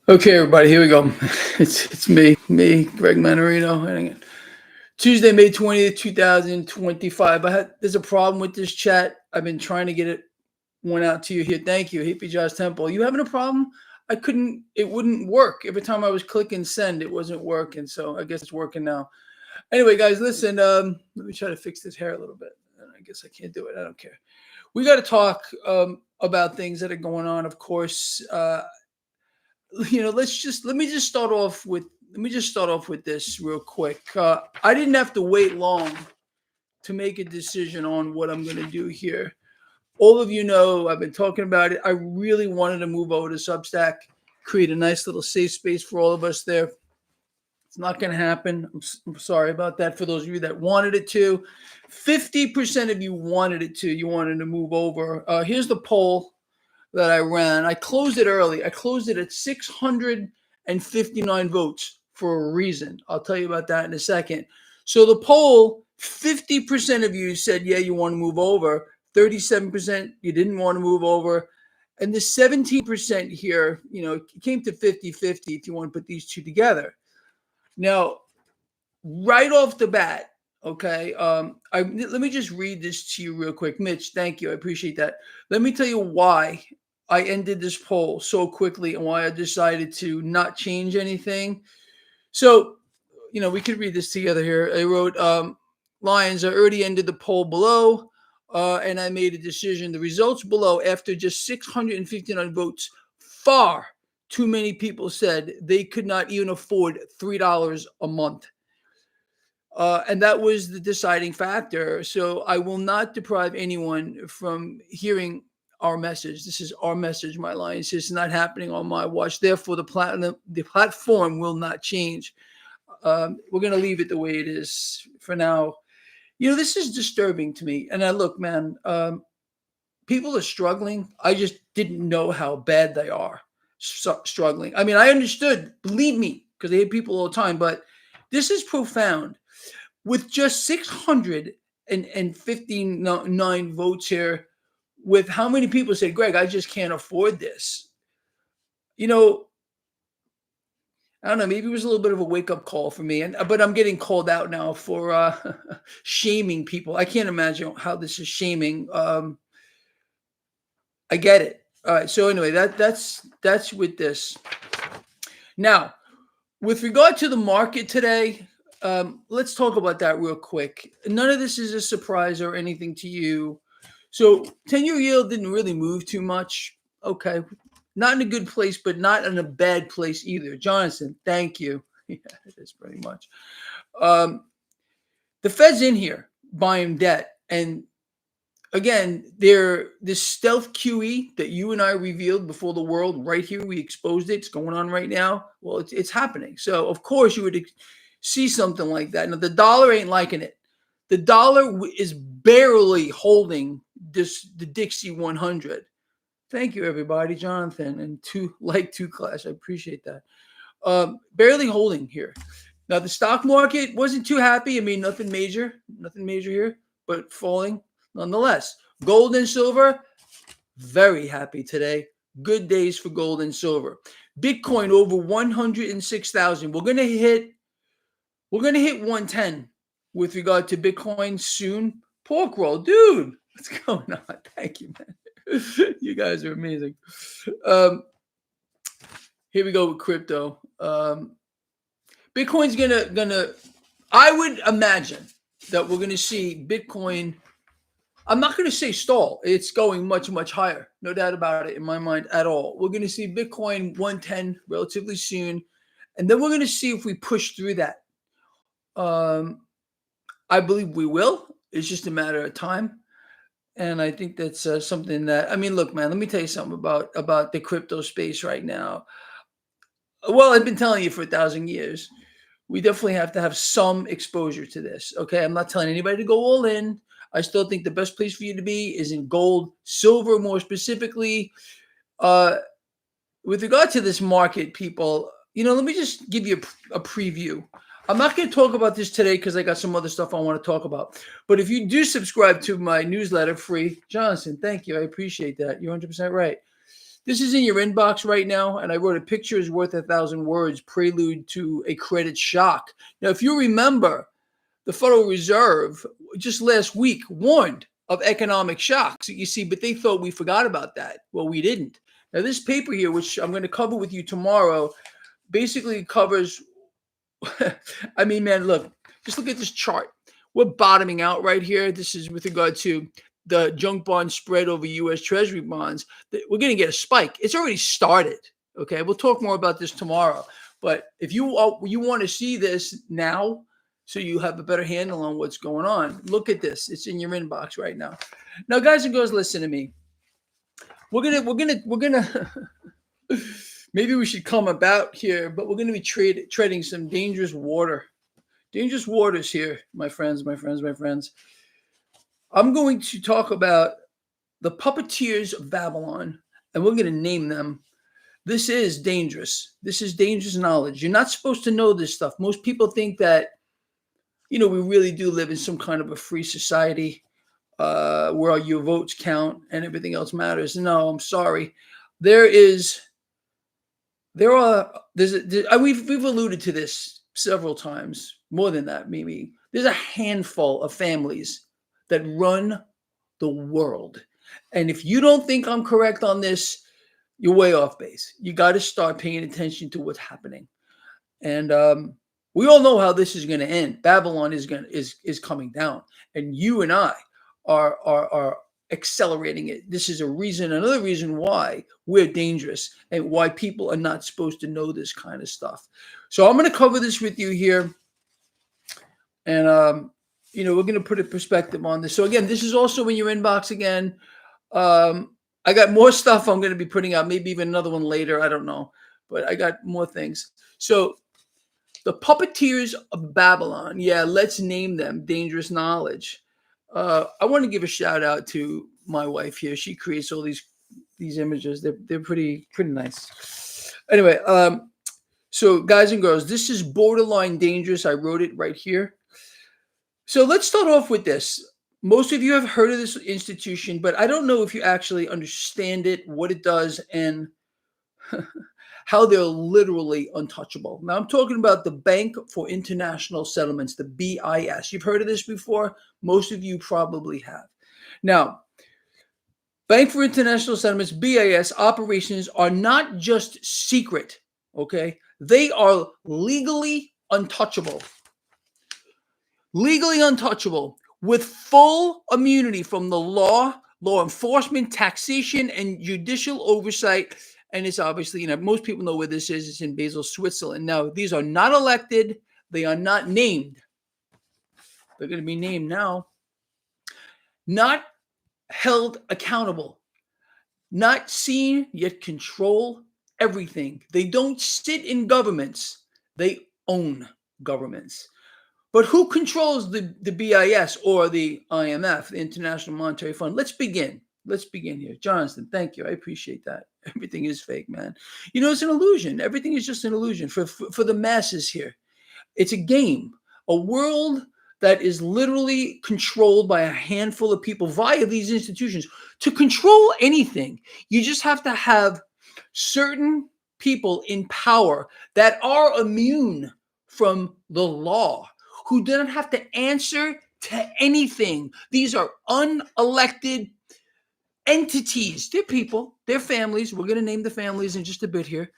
Okay, everybody, here we go. It's me, Greg Mannarino. And Tuesday, May 20th, 2025. There's a problem with this chat. I've been trying to get it one out to you here. Thank you, Hippie Josh Temple. You having a problem? It wouldn't work. Every time I was clicking send, it wasn't working. So I guess it's working now. Anyway, guys, listen, let me try to fix this hair a little bit. I guess I can't do it. I don't care. We got to talk about things that are going on, of course. Let me just start off with this real quick. I didn't have to wait long to make a decision on what I'm going to do here. All of you know I've been talking about it. I really wanted to move over to Substack, create a nice little safe space for all of us there. It's not going to happen. I'm sorry about that. For those of you that wanted it to, 50% of you wanted it to. You wanted to move over. Here's the poll that I ran. I closed it early. I closed it at 659 votes for a reason. I'll tell you about that in a second. So the poll, 50% of you said, yeah, you want to move over. 37% you didn't want to move over. And the 17% here, it came to 50-50 if you want to put these two together. Now, right off the bat, okay, let me just read this to you real quick. Mitch, thank you. I appreciate that. Let me tell you why I ended this poll so quickly and why I decided to not change anything. So, we could read this together here. I wrote, Lions, I already ended the poll below, and I made a decision. The results below, after just 659 votes, far too many people said they could not even afford $3 a month. And that was the deciding factor. So I will not deprive anyone from hearing our message. This is our message, my Lions. It's not happening on my watch. Therefore, the platform will not change. We're going to leave it the way it is for now. This is disturbing to me. And look, man, people are struggling. I just didn't know how bad they are struggling. I mean, I understood, believe me, because I hear people all the time, but this is profound. With just 659 votes here, with how many people said, Greg, I just can't afford this. I don't know, maybe it was a little bit of a wake-up call for me, but I'm getting called out now for shaming people. I can't imagine how this is shaming. I get it. All right, so anyway, that's with this. Now, with regard to the market today, let's talk about that real quick. None of this is a surprise or anything to you. So 10-year yield didn't really move too much. Okay. Not in a good place, but not in a bad place either. Jonathan, thank you. Yeah, it is pretty much. The Fed's in here buying debt. And again, this stealth QE that you and I revealed before the world right here, we exposed it. It's going on right now. Well, it's happening. So, of course, you would see something like that. Now, the dollar ain't liking it. The dollar is barely holding the Dixie 100. Thank you, everybody. Jonathan and two class. I appreciate that. Barely holding here. Now, the stock market wasn't too happy. I mean, nothing major here, but falling nonetheless. Gold and silver, very happy today. Good days for gold and silver. Bitcoin over 106,000. We're gonna hit 110 with regard to Bitcoin soon. Pork roll, dude. What's going on? Thank you, man. You guys are amazing. Here we go with crypto. Bitcoin's gonna. I would imagine that we're gonna see Bitcoin. I'm not going to say stall. It's going much, much higher. No doubt about it in my mind at all. We're going to see Bitcoin 110 relatively soon. And then we're going to see if we push through that. I believe we will. It's just a matter of time. And I think that's something that, look, man, let me tell you something about the crypto space right now. Well, I've been telling you for 1,000 years. We definitely have to have some exposure to this. Okay. I'm not telling anybody to go all in. I still think the best place for you to be is in gold, silver more specifically. With regard to this market, people, let me just give you a preview. I'm not going to talk about this today because I got some other stuff I want to talk about. But if you do subscribe to my newsletter free, Jonathan, thank you. I appreciate that. You're 100% right. This is in your inbox right now, and I wrote a picture is worth 1,000 words, prelude to a credit shock. Now, if you remember, the Federal Reserve just last week warned of economic shocks. You see, but they thought we forgot about that. Well, we didn't. Now, this paper here, which I'm going to cover with you tomorrow, basically covers, I mean, man, look, just look at this chart. We're bottoming out right here. This is with regard to the junk bond spread over U.S. Treasury bonds. We're going to get a spike. It's already started. Okay, we'll talk more about this tomorrow. But if you want to see this now, so you have a better handle on what's going on, look at this. It's in your inbox right now. Now, guys and girls, listen to me. We're gonna. Maybe we should come about here, but we're gonna be treading some dangerous water. Dangerous waters here, my friends. I'm going to talk about the puppeteers of Babylon, and we're going to name them. This is dangerous. This is dangerous knowledge. You're not supposed to know this stuff. Most people think that, we really do live in some kind of a free society where your votes count and everything else matters. No, I'm sorry. We've alluded to this several times, more than that, maybe. There's a handful of families that run the world. And if you don't think I'm correct on this, you're way off base. You got to start paying attention to what's happening. And we all know how this is going to end. Babylon is coming down, and you and I are accelerating it. This is another reason why we're dangerous and why people are not supposed to know this kind of stuff. So I'm going to cover this with you here, and we're going to put a perspective on this. So again, this is also in your inbox again. I got more stuff I'm going to be putting out, maybe even another one later. I don't know, but I got more things. So the puppeteers of Babylon. Yeah, let's name them dangerous knowledge. I want to give a shout out to my wife here. She creates all these images. They're pretty nice. Anyway, so guys and girls, this is borderline dangerous. I wrote it right here. So let's start off with this. Most of you have heard of this institution, but I don't know if you actually understand it, what it does, and how they're literally untouchable. Now, I'm talking about the Bank for International Settlements, the BIS. You've heard of this before? Most of you probably have. Now, Bank for International Settlements, BIS operations are not just secret, okay? They are legally untouchable. Legally untouchable, with full immunity from the law enforcement, taxation, and judicial oversight. And it's obviously, most people know where this is. It's in Basel, Switzerland. Now, these are not elected. They are not named. They're going to be named now. Not held accountable. Not seen, yet control everything. They don't sit in governments. They own governments. But who controls the BIS or the IMF, the International Monetary Fund? Let's begin. Here. Jonathan, thank you. I appreciate that. Everything is fake, man. It's an illusion. Everything is just an illusion for the masses here. It's a game, a world that is literally controlled by a handful of people via these institutions. To control anything, you just have to have certain people in power that are immune from the law, who don't have to answer to anything. These are unelected entities. They're people, they're families. We're going to name the families in just a bit here.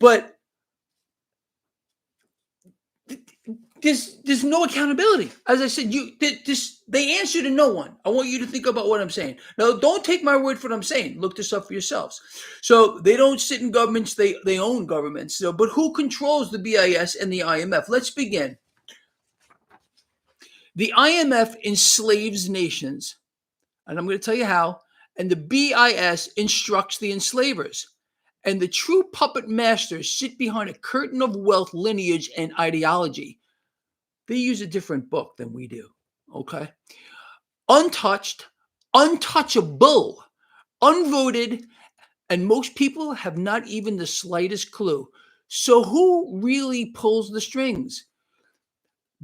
But there's no accountability. As I said, they answer to no one. I want you to think about what I'm saying. Now, don't take my word for what I'm saying. Look this up for yourselves. So they don't sit in governments. They own governments. So, but who controls the BIS and the IMF? Let's begin. The IMF enslaves nations, and I'm going to tell you how. And the BIS instructs the enslavers. And the true puppet masters sit behind a curtain of wealth, lineage, and ideology. They use a different book than we do, okay? Untouched, untouchable, unvoted, and most people have not even the slightest clue. So who really pulls the strings?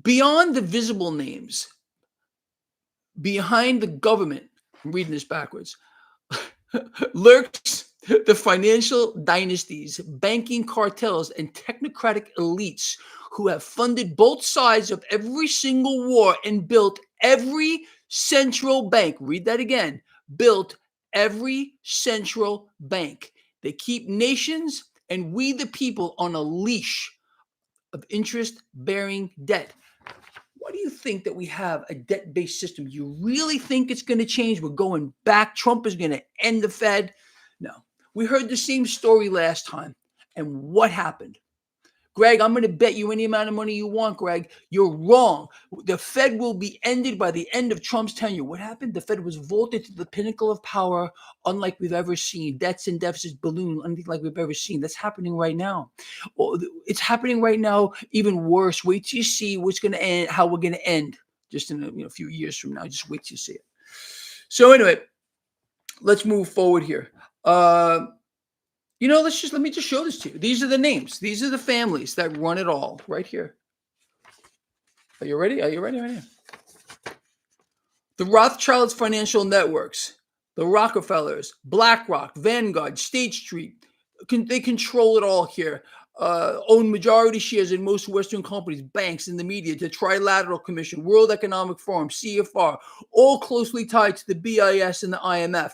Beyond the visible names, behind the government, I'm reading this backwards, lurks The financial dynasties, banking cartels, and technocratic elites who have funded both sides of every single war and built every central bank. Read that again. Built every central bank. They keep nations and we the people on a leash of interest-bearing debt. Why do you think that we have a debt-based system? You really think it's going to change? We're going back. Trump is going to end the Fed? No. We heard the same story last time. And what happened? Greg, I'm going to bet you any amount of money you want, Greg. You're wrong. The Fed will be ended by the end of Trump's tenure. What happened? The Fed was vaulted to the pinnacle of power, unlike we've ever seen. Debts and deficits balloon, unlike we've ever seen. That's happening right now. It's happening right now, even worse. Wait till you see what's going to end, how we're going to end just in a few years from now. Just wait till you see it. So anyway, let's move forward here. Let me just show this to you. These are the names. These are the families that run it all right here. Are you ready? Are you ready? Right here. The Rothschilds financial networks, the Rockefellers, BlackRock, Vanguard, State Street. They control it all here. Own majority shares in most Western companies, banks, and the media, the Trilateral Commission, World Economic Forum, CFR, all closely tied to the BIS and the IMF.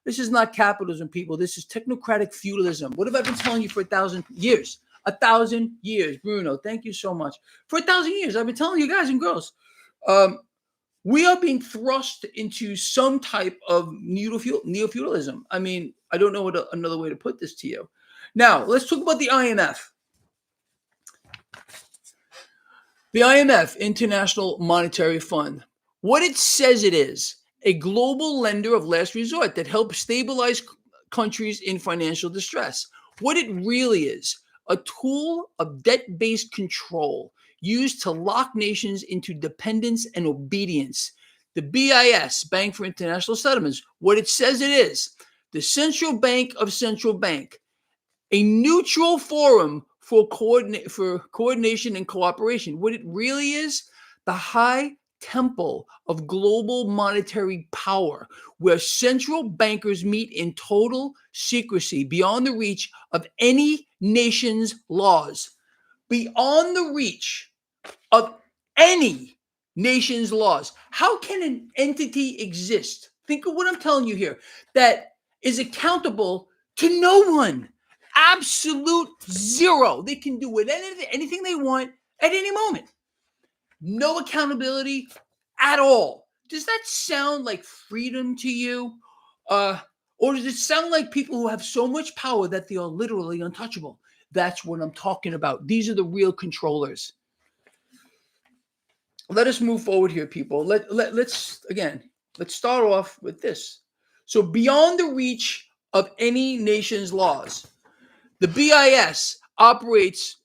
This is not capitalism, people. This is technocratic feudalism. What have I been telling you for 1,000 years? 1,000 years. Bruno, thank you so much. For 1,000 years, I've been telling you guys and girls. We are being thrust into some type of neo-feudalism. I mean, I don't know another way to put this to you. Now, let's talk about the IMF. The IMF, International Monetary Fund. What it says it is, a global lender of last resort that helps stabilize countries in financial distress. What it really is, a tool of debt-based control used to lock nations into dependence and obedience. The BIS, Bank for International Settlements, what it says it is, the central bank of central bank, a neutral forum for coordination and cooperation. What it really is, the high temple of global monetary power, where central bankers meet in total secrecy beyond the reach of any nation's laws. Beyond the reach of any nation's laws. How can an entity exist? Think of what I'm telling you here, that is accountable to no one. Absolute zero. They can do anything they want at any moment. No accountability at all. Does that sound like freedom to you? Or does it sound like people who have so much power that they are literally untouchable? That's what I'm talking about. These are the real controllers. Let us move forward here, people. Let's start off with this. So beyond the reach of any nation's laws, the BIS operations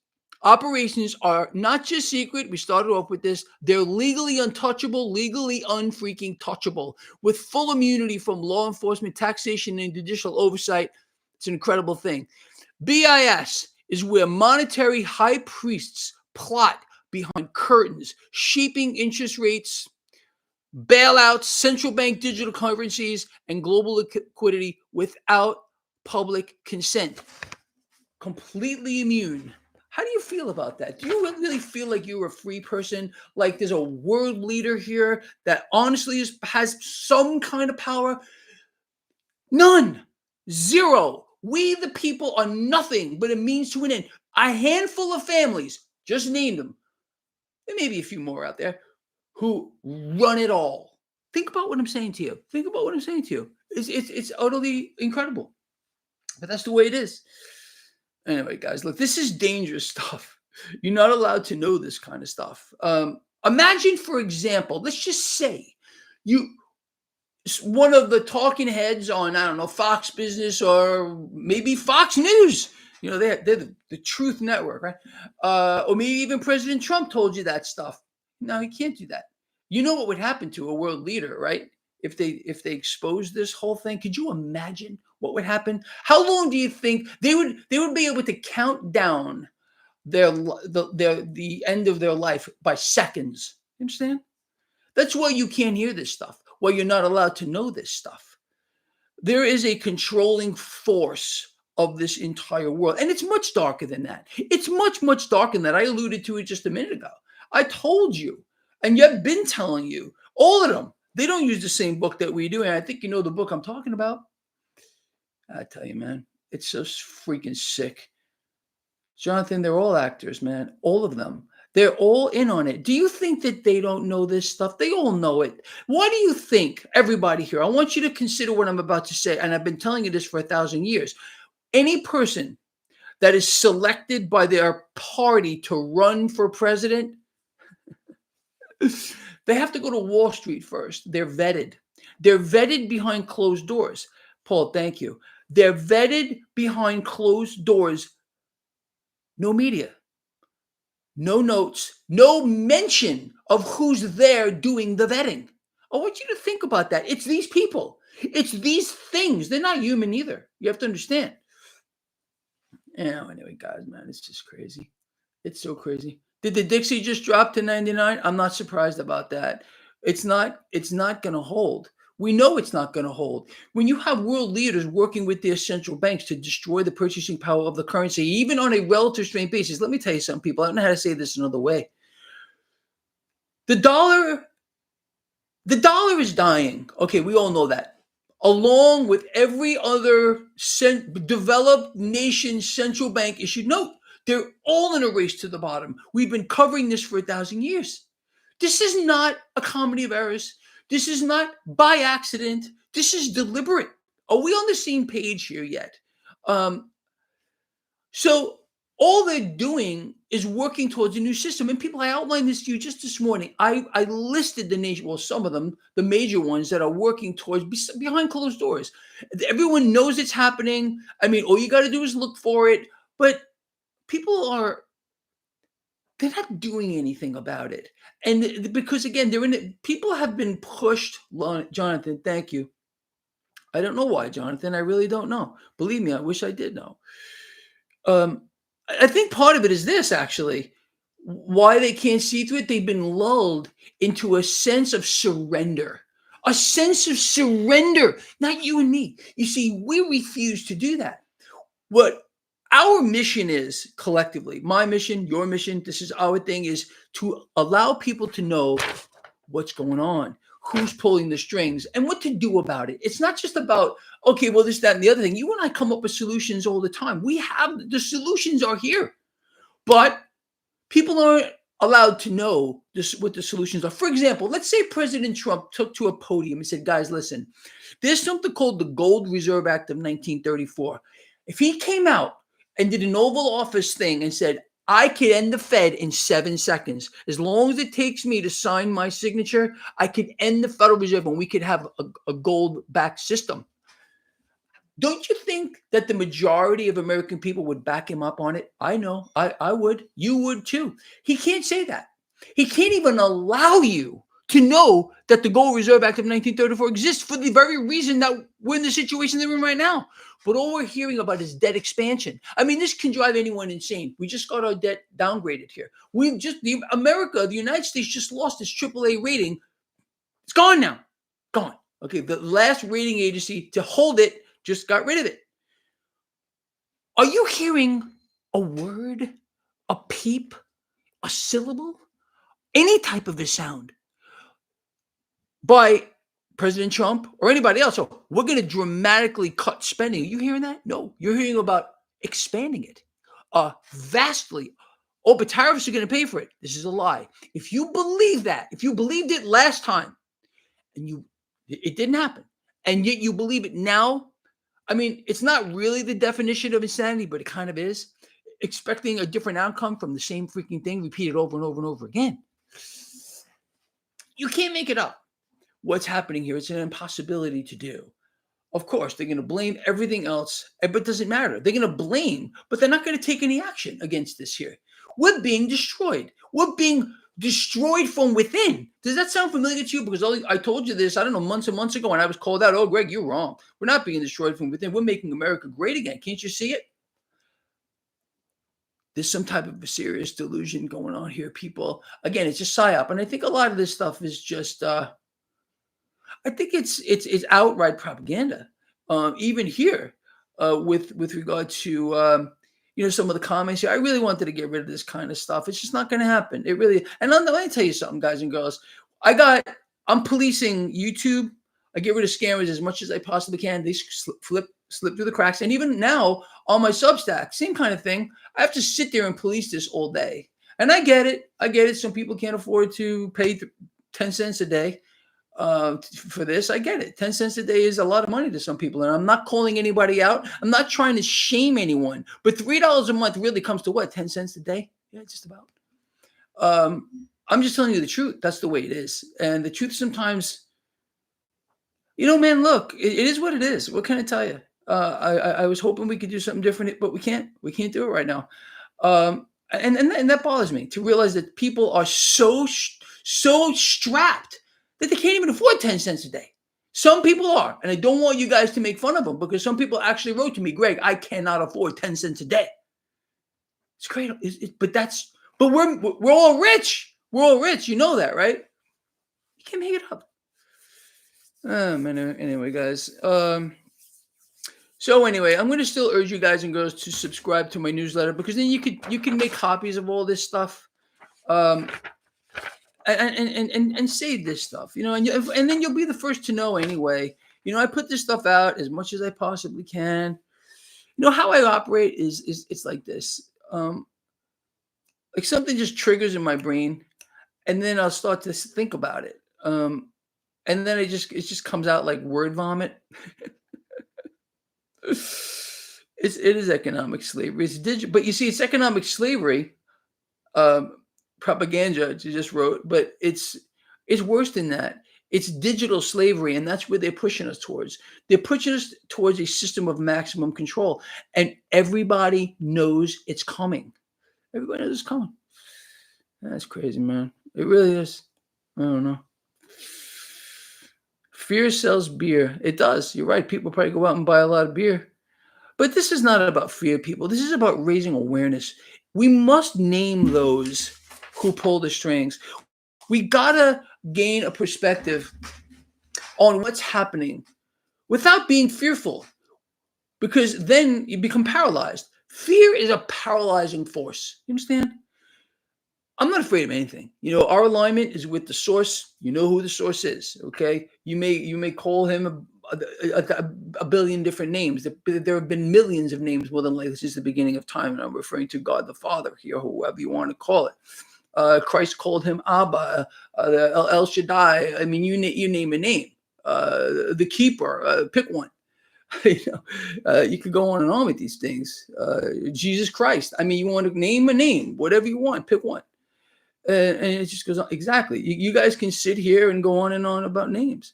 are not just secret. We started off with this. They're legally untouchable, legally unfreaking touchable, with full immunity from law enforcement, taxation, and judicial oversight. It's an incredible thing. BIS is where monetary high priests plot behind curtains, shaping interest rates, bailouts, central bank digital currencies, and global liquidity without public consent. Completely immune. How do you feel about that? Do you really feel like you're a free person? Like there's a world leader here that honestly has some kind of power? None. Zero. We, the people, are nothing but a means to an end. A handful of families, just name them. There may be a few more out there who run it all. Think about what I'm saying to you. It's utterly incredible. But that's the way it is. Anyway, guys, look, this is dangerous stuff. You're not allowed to know this kind of stuff. Imagine, for example, let's just say one of the talking heads on, I don't know, Fox Business or maybe Fox News. You know, they're the Truth Network, right? Or maybe even President Trump told you that stuff. No, he can't do that. You know what would happen to a world leader, right? If they exposed this whole thing. Could you imagine what would happen? How long do you think they would be able to count down the end of their life by seconds? You understand? That's why you can't hear this stuff. Why you're not allowed to know this stuff. There is a controlling force of this entire world. And it's much darker than that. It's much, much darker than that. I alluded to it just a minute ago. I told you, and yet been telling you, all of them, they don't use the same book that we do. And I think you know the book I'm talking about. I tell you, man, it's so freaking sick. Jonathan, they're all actors, man. All of them. They're all in on it. Do you think that they don't know this stuff? They all know it. Why do you think, everybody here, I want you to consider what I'm about to say, and I've been telling you this for 1,000 years. Any person that is selected by their party to run for president, they have to go to Wall Street first. They're vetted. They're vetted behind closed doors. Paul, thank you. They're vetted behind closed doors. No media, no notes, no mention of who's there doing the vetting. I want you to think about that. It's these people. It's these things. They're not human either. You have to understand. Anyway, guys, man, it's just crazy. It's so crazy. Did the Dixie just drop to 99? I'm not surprised about that. It's not going to hold. We know it's not going to hold. When you have world leaders working with their central banks to destroy the purchasing power of the currency, even on a relative strength basis, let me tell you something, people. I don't know how to say this another way. The dollar is dying. Okay, we all know that. Along with every other developed nation's central bank issued note. They're all in a race to the bottom. We've been covering this for 1,000 years. This is not a comedy of errors. This is not by accident. This is deliberate. Are we on the same page here yet? So all they're doing is working towards a new system. And people, I outlined this to you just this morning. I listed the nation, well, some of them, the major ones that are working towards behind closed doors. Everyone knows it's happening. I mean, all you got to do is look for it. But they're not doing anything about it. And because again, people have been pushed. Jonathan, thank you. I don't know why, Jonathan. I really don't know. Believe me, I wish I did know. I think part of it is this, actually. Why they can't see through it, they've been lulled into a sense of surrender. A sense of surrender, not you and me. You see, we refuse to do that. What our mission is collectively, my mission, your mission, this is our thing, is to allow people to know what's going on, who's pulling the strings, and what to do about it. It's not just about, okay, well, this, that, and the other thing. You and I come up with solutions all the time. The solutions are here, but people aren't allowed to know what the solutions are. For example, let's say President Trump took to a podium and said, guys, listen, there's something called the Gold Reserve Act of 1934. If he came out and did an Oval Office thing and said, I could end the Fed in 7 seconds. As long as it takes me to sign my signature, I could end the Federal Reserve and we could have a gold-backed system. Don't you think that the majority of American people would back him up on it? I know. I would. You would too. He can't say that. He can't even allow you to know that the Gold Reserve Act of 1934 exists for the very reason that we're in the situation that we're in right now. But all we're hearing about is debt expansion. I mean, this can drive anyone insane. We just got our debt downgraded here. The United States just lost its AAA rating. It's gone now. Gone. Okay, the last rating agency to hold it just got rid of it. Are you hearing a word, a peep, a syllable, any type of a sound by President Trump or anybody else? So we're going to dramatically cut spending. Are you hearing that? No, you're hearing about expanding it vastly. Oh, but tariffs are going to pay for it. This is a lie. If you believe that, if you believed it last time and it didn't happen, and yet you believe it now, I mean, it's not really the definition of insanity, but it kind of is. Expecting a different outcome from the same freaking thing repeated over and over and over again. You can't make it up. What's happening here? It's an impossibility to do. Of course, they're going to blame everything else, but it doesn't matter. They're going to blame, but they're not going to take any action against this here. We're being destroyed. We're being destroyed from within. Does that sound familiar to you? Because I told you this, I don't know, months and months ago, and I was called out. Oh, Greg, you're wrong. We're not being destroyed from within. We're making America great again. Can't you see it? There's some type of a serious delusion going on here, people. Again, it's just psyop. And I think a lot of this stuff is just, I think it's outright propaganda. even here, with regard to some of the comments here. I really wanted to get rid of this kind of stuff. It's just not going to happen. It really. And let me tell you something, guys and girls. I'm policing YouTube. I get rid of scammers as much as I possibly can. They slip through the cracks. And even now on my Substack, same kind of thing. I have to sit there and police this all day. And I get it. I get it. Some people can't afford to pay 10 cents a day for this. I get it. 10 cents a day is a lot of money to some people. And I'm not calling anybody out. I'm not trying to shame anyone. But $3 a month really comes to what? 10 cents a day? Yeah, just about. I'm just telling you the truth. That's the way it is. And the truth sometimes, man, look, it is what it is. What can I tell you? I was hoping we could do something different, but we can't. We can't do it right now. And that bothers me, to realize that people are so strapped that they can't even afford 10 cents a day. Some people are, and I don't want you guys to make fun of them, because some people actually wrote to me, Greg, I cannot afford 10 cents a day. It's great, but we're all rich. We're all rich. You know that, right? You can't make it up. Anyway, guys. So anyway, I'm going to still urge you guys and girls to subscribe to my newsletter, because then you can make copies of all this stuff, and save this stuff, and then you'll be the first to know anyway. I put this stuff out as much as I possibly can. How I operate is it's like this. Like something just triggers in my brain, and then I'll start to think about it. And then it just comes out like word vomit. It is economic slavery. It's digital, but you see, it's economic slavery, propaganda you just wrote, but it's worse than that. It's digital slavery, and that's where they're pushing us towards. They're pushing us towards a system of maximum control, and everybody knows it's coming. Everybody knows it's coming. That's crazy, man. It really is. I don't know. Fear sells beer. It does. You're right. People probably go out and buy a lot of beer. But this is not about fear, people. This is about raising awareness. We must name those who pull the strings. We got to gain a perspective on what's happening without being fearful, because then you become paralyzed. Fear is a paralyzing force. You understand? I'm not afraid of anything. Our alignment is with the source. You know who the source is, okay? You may call him a billion different names. There have been millions of names more than likely since the beginning of time, and I'm referring to God the Father here, whoever you want to call it. Christ called him Abba, El Shaddai. I mean, you name a name. The Keeper, pick one. You could go on and on with these things. Jesus Christ. I mean, you want to name a name, whatever you want, pick one. And it just goes on. Exactly. You guys can sit here and go on and on about names.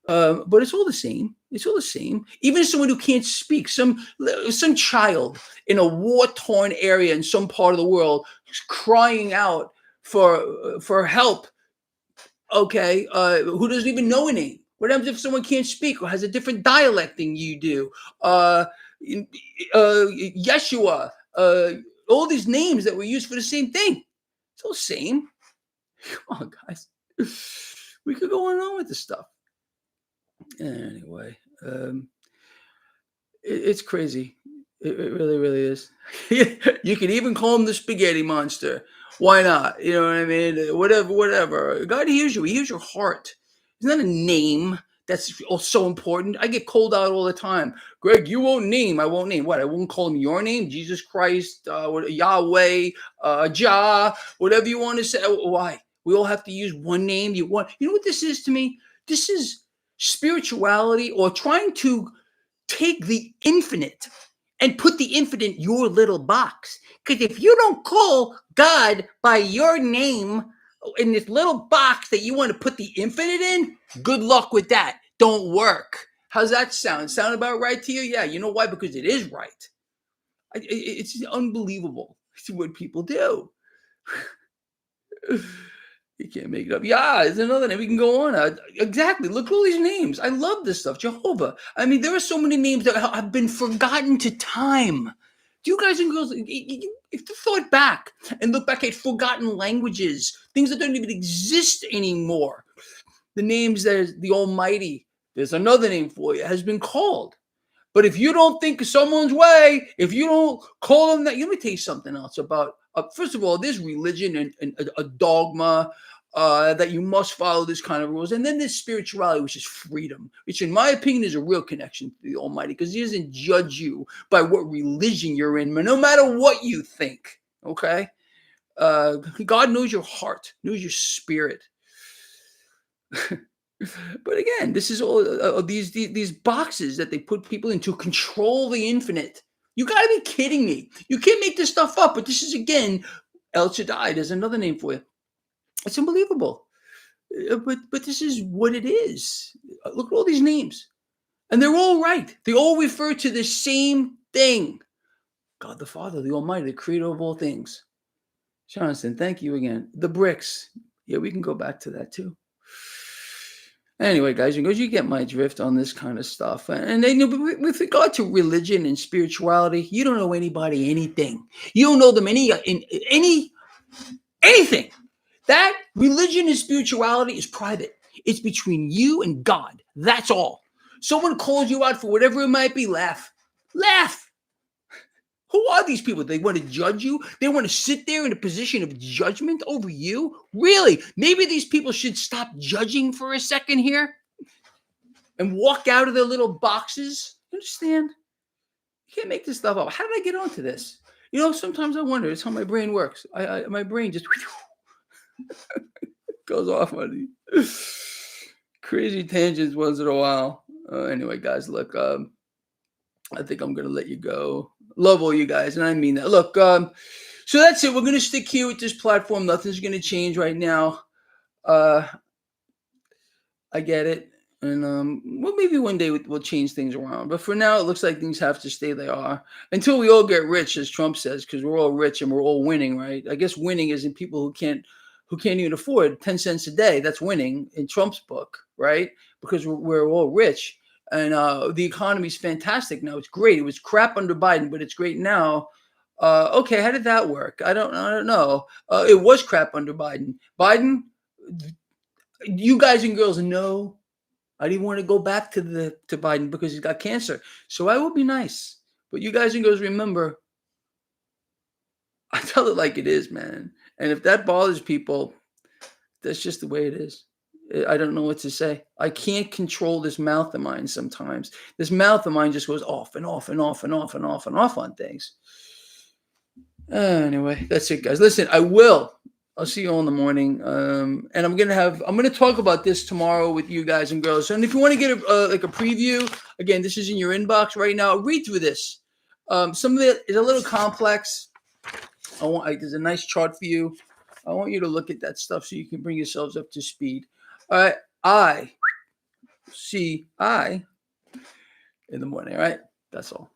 But it's all the same. It's all the same. Even someone who can't speak, some child in a war-torn area in some part of the world crying out for help. Okay, who doesn't even know a name? What happens if someone can't speak or has a different dialect than you do? Yeshua, all these names that were used for the same thing. It's all the same. Come on, guys. We could go on and on with this stuff. Anyway, it's crazy. It really, really is. You can even call him the spaghetti monster. Why not? You know what I mean? Whatever. God hears you. He hears your heart. It's not a name that's so important. I get called out all the time. Greg, you won't name. I won't name. What? I won't call him your name? Jesus Christ, Yahweh, Jah, whatever you want to say. Why? We all have to use one name. You know what this is to me? This is spirituality, or trying to take the infinite and put the infinite in your little box. Because if you don't call God by your name in this little box that you want to put the infinite in, good luck with that. Don't work. How's that sound? Sound about right to you? Yeah. You know why? Because it is right. It's unbelievable what people do. You can't make it up. Yeah, there's another name. We can go on. Exactly. Look at all these names. I love this stuff. Jehovah. I mean, there are so many names that have been forgotten to time. Do you guys and girls, if you thought back and look back at forgotten languages, things that don't even exist anymore, the names that the Almighty, there's another name for you, has been called. But if you don't think someone's way, if you don't call them that, let me tell you something else about. First of all, there's religion and a dogma that you must follow this kind of rules, and then there's spirituality, which is freedom, which, in my opinion, is a real connection to the Almighty, because He doesn't judge you by what religion you're in, no matter what you think. Okay, God knows your heart, knows your spirit. But again, this is all these boxes that they put people in to control the infinite. You got to be kidding me. You can't make this stuff up. But this is, again, El Shaddai. There's another name for it. It's unbelievable. But this is what it is. Look at all these names. And they're all right. They all refer to the same thing. God the Father, the Almighty, the creator of all things. Jonathan, thank you again. The bricks. Yeah, we can go back to that too. Anyway, guys, because you get my drift on this kind of stuff. And then, with regard to religion and spirituality, you don't know anybody anything. You don't know them anything. That religion and spirituality is private. It's between you and God. That's all. Someone calls you out for whatever it might be, laugh. Laugh. Who are these people? They want to judge you? They want to sit there in a position of judgment over you? Really? Maybe these people should stop judging for a second here and walk out of their little boxes. You understand? You can't make this stuff up. How did I get onto this? Sometimes I wonder. It's how my brain works. My brain just goes off on these crazy tangents once in a while. Anyway, guys, look, I think I'm going to let you go. Love all you guys, and I mean that. Look, so that's it. We're going to stick here with this platform. Nothing's going to change right now. I get it. And well, maybe one day we'll change things around. But for now, it looks like things have to stay they are until we all get rich, as Trump says, because we're all rich and we're all winning, right? I guess winning isn't people who can't even afford 10 cents a day. That's winning in Trump's book, right? Because we're all rich. And the economy's fantastic now. It's great. It was crap under Biden, but it's great now. Okay, how did that work? I don't know. It was crap under Biden. Biden, you guys and girls know I didn't want to go back to Biden because he's got cancer. So I will be nice. But you guys and girls, remember, I tell it like it is, man. And if that bothers people, that's just the way it is. I don't know what to say. I can't control this mouth of mine sometimes. This mouth of mine just goes off and off and off and off and off and off on things. Anyway, that's it, guys. Listen, I'll see you all in the morning. And I'm going to talk about this tomorrow with you guys and girls. And if you want to get a preview, again, this is in your inbox right now. Read through this. Some of it is a little complex. There's a nice chart for you. I want you to look at that stuff so you can bring yourselves up to speed. All right. I in the morning. All right. That's all.